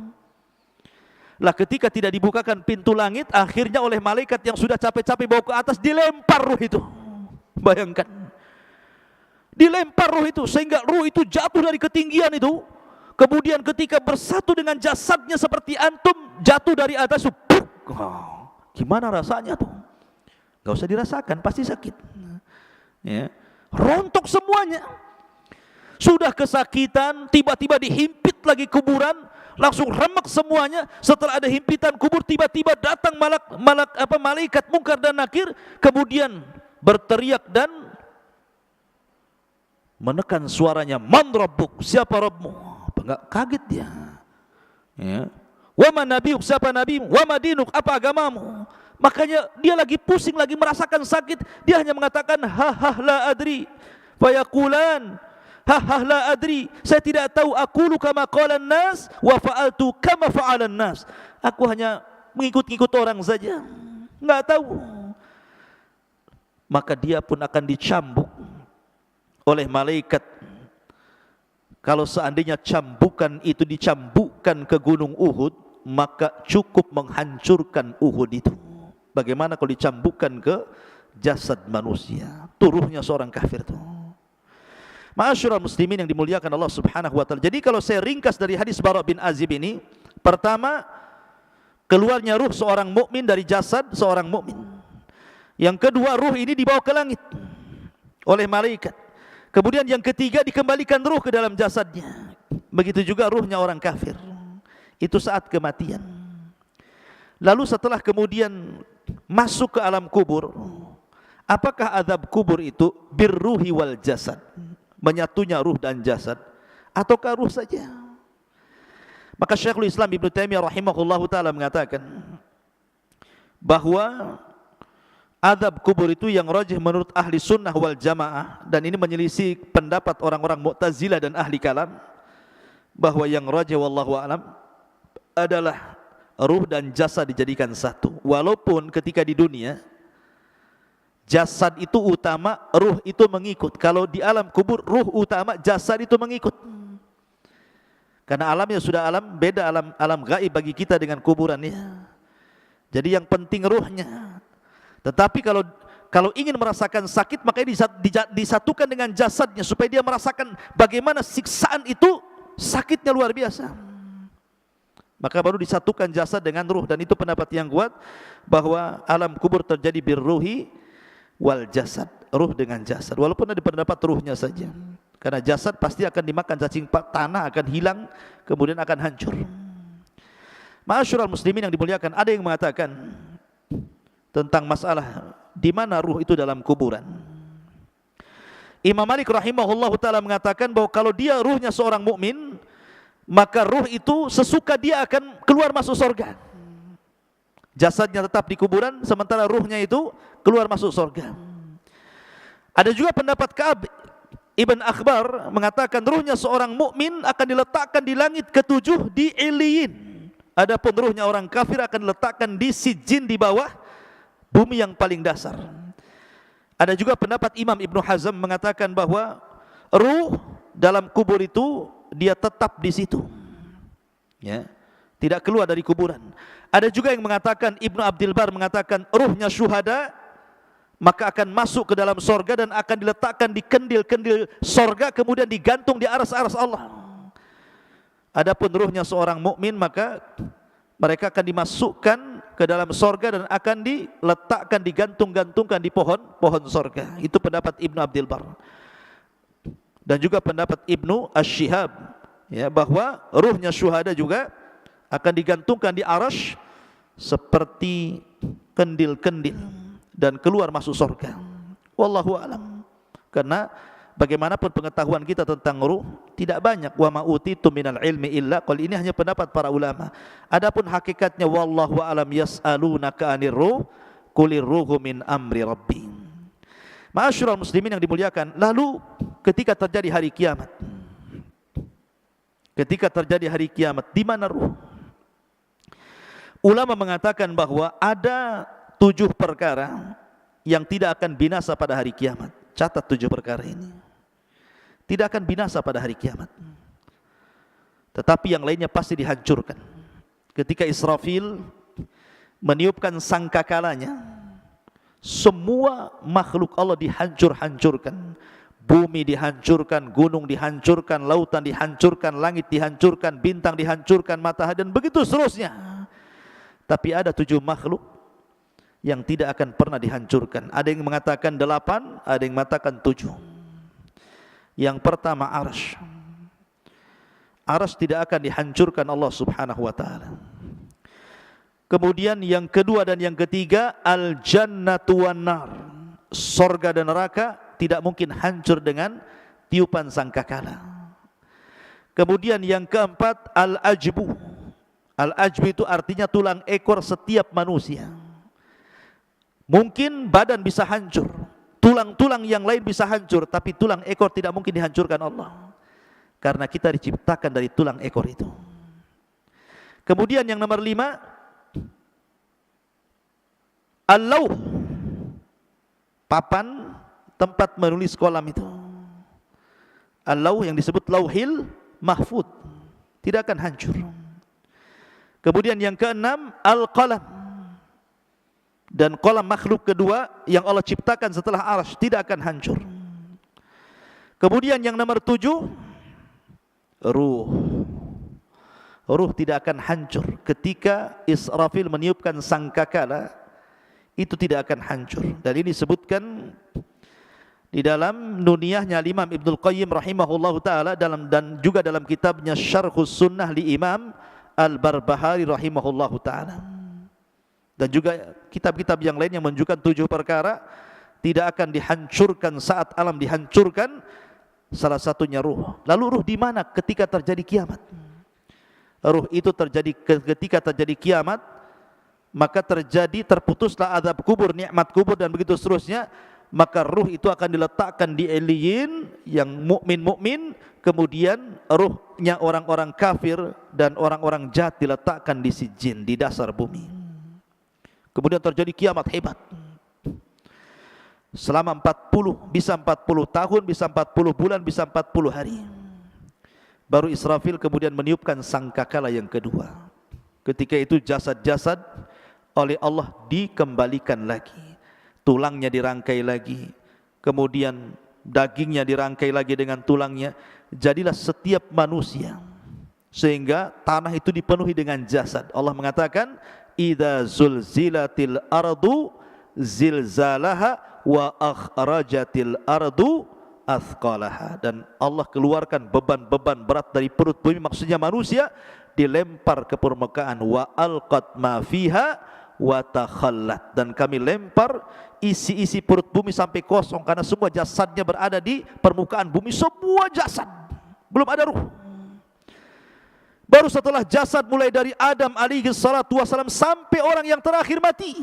Lah ketika tidak dibukakan pintu langit, akhirnya oleh malaikat yang sudah capek-capek bawa ke atas, dilempar ruh itu. Bayangkan, dilempar ruh itu sehingga ruh itu jatuh dari ketinggian itu. Kemudian ketika bersatu dengan jasadnya seperti antum, jatuh dari atas, gimana rasanya tuh? Gak usah dirasakan, pasti sakit ya. Rontok semuanya. Sudah kesakitan, tiba-tiba dihimpit lagi kuburan, langsung remek semuanya. Setelah ada himpitan kubur, tiba-tiba datang malaikat Munkar dan Nakir, kemudian berteriak dan menekan suaranya, man rabbuk, siapa Rabbmu? Enggak, kaget dia ya. Wa man nabiyuk, siapa nabimu? Wa madinuk, apa agamamu? Makanya dia lagi pusing, lagi merasakan sakit, dia hanya mengatakan ha la adri. Fayaqulan ha la adri, saya tidak tahu. Aqulu kama qalan nas wa fa'altu kama fa'alan nas. Aku hanya mengikut-ikut orang saja, enggak tahu. Maka dia pun akan dicambuk oleh malaikat. Kalau seandainya cambukan itu dicambukkan ke gunung Uhud, maka cukup menghancurkan Uhud itu. Bagaimana kalau dicambukkan ke jasad manusia? Turuhnya seorang kafir itu. Ma'asyiral muslimin yang dimuliakan Allah Subhanahu wa taala. Jadi kalau saya ringkas dari hadis Bara' bin Azib ini, pertama, keluarnya ruh seorang mukmin dari jasad seorang mukmin. Yang kedua, ruh ini dibawa ke langit oleh malaikat. Kemudian yang ketiga, dikembalikan ruh ke dalam jasadnya. Begitu juga ruhnya orang kafir, itu saat kematian. Lalu setelah kemudian masuk ke alam kubur, apakah azab kubur itu birruhi wal jasad, menyatunya ruh dan jasad, ataukah ruh saja? Maka Syekhul Islam Ibnu Taimiyah rahimahullahu taala mengatakan bahwa azab kubur itu yang rajih menurut ahli sunnah wal jamaah, dan ini menyelisih pendapat orang-orang Mu'tazilah dan ahli kalam, bahwa yang rajih wallahu alam adalah ruh dan jasad dijadikan satu. Walaupun ketika di dunia jasad itu utama, ruh itu mengikut. Kalau di alam kubur ruh utama, jasad itu mengikut. Karena alamnya sudah beda, alam gaib bagi kita dengan kuburannya. Jadi yang penting ruhnya. Tetapi kalau ingin merasakan sakit, makanya disatukan dengan jasadnya supaya dia merasakan bagaimana siksaan itu, sakitnya luar biasa. Maka baru disatukan jasad dengan ruh, dan itu pendapat yang kuat bahwa alam kubur terjadi birruhi wal jasad, ruh dengan jasad. Walaupun ada pendapat ruhnya saja, karena jasad pasti akan dimakan cacing tanah, akan hilang, kemudian akan hancur. Ma'asyiral muslimin yang dimuliakan, ada yang mengatakan tentang masalah di mana ruh itu dalam kuburan. Imam Malik rahimahullahu taala mengatakan bahwa kalau dia ruhnya seorang mukmin, maka ruh itu sesuka dia akan keluar masuk surga. Jasadnya tetap di kuburan, sementara ruhnya itu keluar masuk surga. Ada juga pendapat Ka'ab Ibn Akhbar mengatakan ruhnya seorang mukmin akan diletakkan di langit ketujuh di Iliyin. Adapun ruhnya orang kafir akan diletakkan di Sijin, di bawah bumi yang paling dasar. Ada juga pendapat Imam Ibnu Hazm mengatakan bahwa ruh dalam kubur itu dia tetap di situ, ya, tidak keluar dari kuburan. Ada juga yang mengatakan, Ibnu Abdul Bar mengatakan ruhnya syuhada maka akan masuk ke dalam sorga dan akan diletakkan di kendil-kendil sorga, kemudian digantung di aras-aras Allah. Adapun ruhnya seorang mukmin maka mereka akan dimasukkan ke dalam sorga dan akan diletakkan, digantung-gantungkan di pohon sorga. Itu pendapat Ibnu Abdul Bar. Dan juga pendapat Ibnu Ash-Shihab, ya, bahwa ruhnya syuhada juga akan digantungkan di arasy seperti kendil-kendil dan keluar masuk surga. Wallahu a'lam. Karena bagaimanapun pengetahuan kita tentang ruh tidak banyak. Wa ma utitum minal ilmi illa qal, ini hanya pendapat para ulama. Adapun hakikatnya wallahu a'lam, yas'alunaka 'anir ruh qulir ruhu min amri rabbi. Ma'asyiral muslimin yang dimuliakan, lalu ketika terjadi hari kiamat, di mana ruh? Ulama mengatakan bahwa ada 7 perkara yang tidak akan binasa pada hari kiamat. Catat 7 perkara ini. Tidak akan binasa pada hari kiamat. Tetapi yang lainnya pasti dihancurkan. Ketika Israfil meniupkan sangkakalanya, semua makhluk Allah dihancur-hancurkan. Bumi dihancurkan, gunung dihancurkan, lautan dihancurkan, langit dihancurkan, bintang dihancurkan, matahari, dan begitu seterusnya. Tapi ada 7 makhluk yang tidak akan pernah dihancurkan. Ada yang mengatakan 8, ada yang mengatakan 7. Yang pertama arsy. Arsy tidak akan dihancurkan Allah Subhanahu wa taala. Kemudian yang kedua dan yang ketiga, al-jannatu wan nar. Surga dan neraka tidak mungkin hancur dengan tiupan sangkakala. Kemudian yang keempat, al-ajbu. Al-ajbu itu artinya tulang ekor setiap manusia. Mungkin badan bisa hancur, tulang-tulang yang lain bisa hancur, tapi tulang ekor tidak mungkin dihancurkan Allah, karena kita diciptakan dari tulang ekor itu. Kemudian yang nomor 5, al-lauh, papan tempat menulis kolam itu. Al-lauh yang disebut lauhil mahfud, tidak akan hancur. Kemudian yang keenam, al-qalam, dan kolam makhluk kedua yang Allah ciptakan setelah arsy tidak akan hancur. Kemudian yang nomor 7, ruh. Ruh tidak akan hancur. Ketika Israfil meniupkan sangkakala, itu tidak akan hancur. Dan ini disebutkan di dalam nuniyahnya Imam Ibnul Qayyim rahimahullahu ta'ala, dan juga dalam kitabnya Syarhus Sunnah li Imam Al-Barbahari rahimahullahu ta'ala, dan juga kitab-kitab yang lain yang menunjukkan 7 perkara tidak akan dihancurkan saat alam dihancurkan. Salah satunya ruh. Lalu ruh di mana ketika terjadi kiamat? Ruh itu terjadi ketika terjadi kiamat, maka terputuslah azab kubur, nikmat kubur, dan begitu seterusnya. Maka ruh itu akan diletakkan di Eliyin yang mukmin-mukmin, kemudian ruhnya orang-orang kafir dan orang-orang jahat diletakkan di Sijjin, di dasar bumi. Kemudian terjadi kiamat hebat. Selama 40, bisa 40 tahun, bisa 40 bulan, bisa 40 hari. Baru Israfil kemudian meniupkan sangkakala yang kedua. Ketika itu jasad-jasad oleh Allah dikembalikan lagi. Tulangnya dirangkai lagi, kemudian dagingnya dirangkai lagi dengan tulangnya. Jadilah setiap manusia, sehingga tanah itu dipenuhi dengan jasad. Allah mengatakan, idza zulzilatil ardu zilzalaha wa akhrajatil ardu athqalaha. Dan Allah keluarkan beban-beban berat dari perut bumi, maksudnya manusia, dilempar ke permukaan. Wa alqat ma fiha wa takhallat, dan kami lempar isi-isi perut bumi sampai kosong, karena semua jasadnya berada di permukaan bumi, semua jasad, belum ada ruh. Baru setelah jasad mulai dari Adam alaihi salatu wasalam sampai orang yang terakhir mati,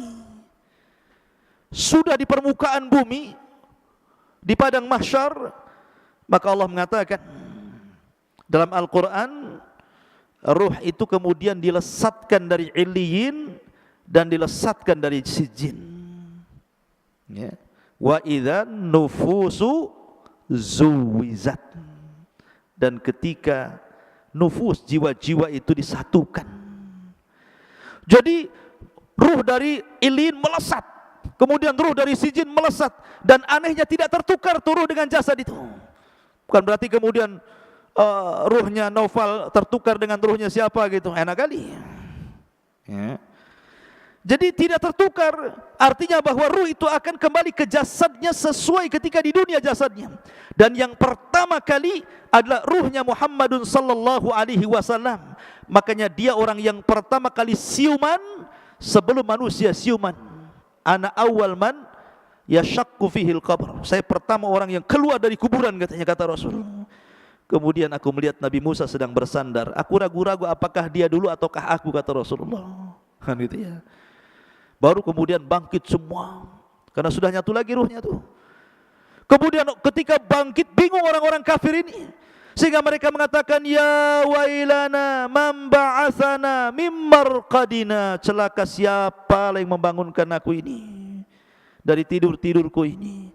sudah di permukaan bumi, di padang mahsyar, maka Allah mengatakan dalam Al-Quran, ruh itu kemudian dilesatkan dari Eliyin dan dilesatkan dari Sijjin, ya. Wa idzan nufusu zuwizat, dan ketika nufus, jiwa-jiwa itu disatukan. Jadi ruh dari Ilin melesat, kemudian ruh dari Sijin melesat, dan anehnya tidak tertukar tuh ruh dengan jasad itu. Bukan berarti kemudian ruhnya Naufal tertukar dengan ruhnya siapa gitu, enak kali ya. Jadi tidak tertukar, artinya bahwa ruh itu akan kembali ke jasadnya sesuai ketika di dunia jasadnya. Dan yang pertama kali adalah ruhnya Muhammadun sallallahu alaihi wasallam. Makanya dia orang yang pertama kali siuman sebelum manusia siuman. Ana awwal man yashaqqu fihil qabr. Saya pertama orang yang keluar dari kuburan, katanya, kata Rasul. Kemudian aku melihat Nabi Musa sedang bersandar. Aku ragu-ragu apakah dia dulu ataukah aku, kata Rasulullah. Kan gitu ya. Baru kemudian bangkit semua, karena sudah nyatu lagi ruhnya tuh. Kemudian ketika bangkit, bingung orang-orang kafir ini, sehingga mereka mengatakan, ya wailana man ba'atsana mim marqadina. Celaka siapa yang membangunkan aku ini dari tidur-tidurku ini.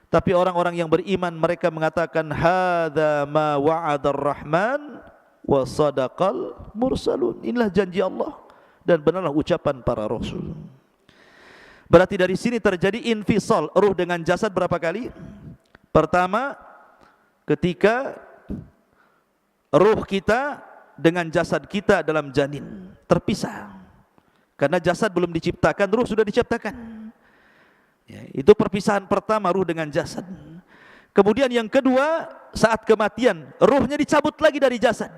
Tapi orang-orang yang beriman mereka mengatakan, hadza ma wa'adar rahman wa sadaqal mursalun. Inilah janji Allah dan benarlah ucapan para rasul. Berarti dari sini terjadi infisal ruh dengan jasad berapa kali? Pertama, ketika ruh kita dengan jasad kita dalam janin terpisah. Karena jasad belum diciptakan, ruh sudah diciptakan. Ya, itu perpisahan pertama, ruh dengan jasad. Kemudian yang kedua, saat kematian, ruhnya dicabut lagi dari jasad.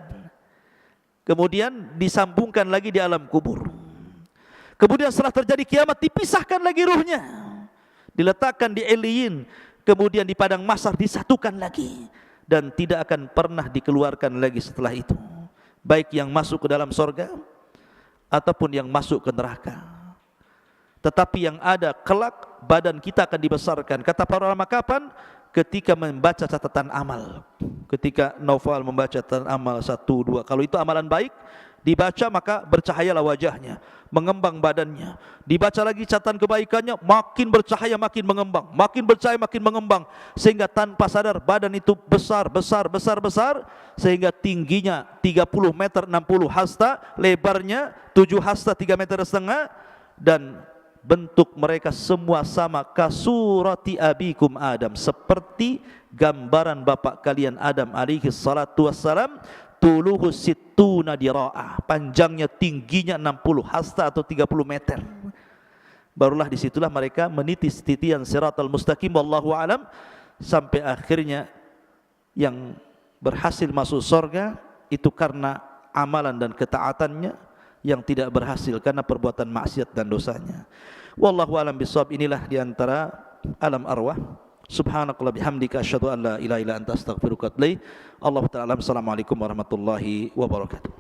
Kemudian disambungkan lagi di alam kubur. Kemudian setelah terjadi kiamat, dipisahkan lagi ruhnya, diletakkan di Iliyin, kemudian di padang mahsyar disatukan lagi, dan tidak akan pernah dikeluarkan lagi setelah itu, baik yang masuk ke dalam sorga ataupun yang masuk ke neraka. Tetapi yang ada kelak, badan kita akan dibesarkan. Kata para ulama, kapan? Ketika membaca catatan amal. Ketika Naufal membaca catatan amal 1, 2, kalau itu amalan baik dibaca, maka bercahayalah wajahnya, mengembang badannya. Dibaca lagi catatan kebaikannya, makin bercahaya, makin mengembang, makin bercahaya, makin mengembang, sehingga tanpa sadar badan itu besar, sehingga tingginya 30 meter 60 hasta, lebarnya 7 hasta 3,5 meter, dan bentuk mereka semua sama, kasurati abikum Adam, seperti gambaran bapak kalian Adam alaihi salatu wassalam. Tuluhu sittuna dira'ah, panjangnya tingginya 60 hasta atau 30 meter. Barulah disitulah mereka menitis titian siratal mustaqim, wallahu alam, sampai akhirnya yang berhasil masuk surga itu karena amalan dan ketaatannya, yang tidak berhasil karena perbuatan maksiat dan dosanya. Wallahu alam bisawab. Inilah diantara alam arwah. Subhanakallah bihamdika asyhadu an la ilaha illa anta astaghfiruka wa atubu ilaik. Allahu ta'ala. Assalamualaikum warahmatullahi wabarakatuh.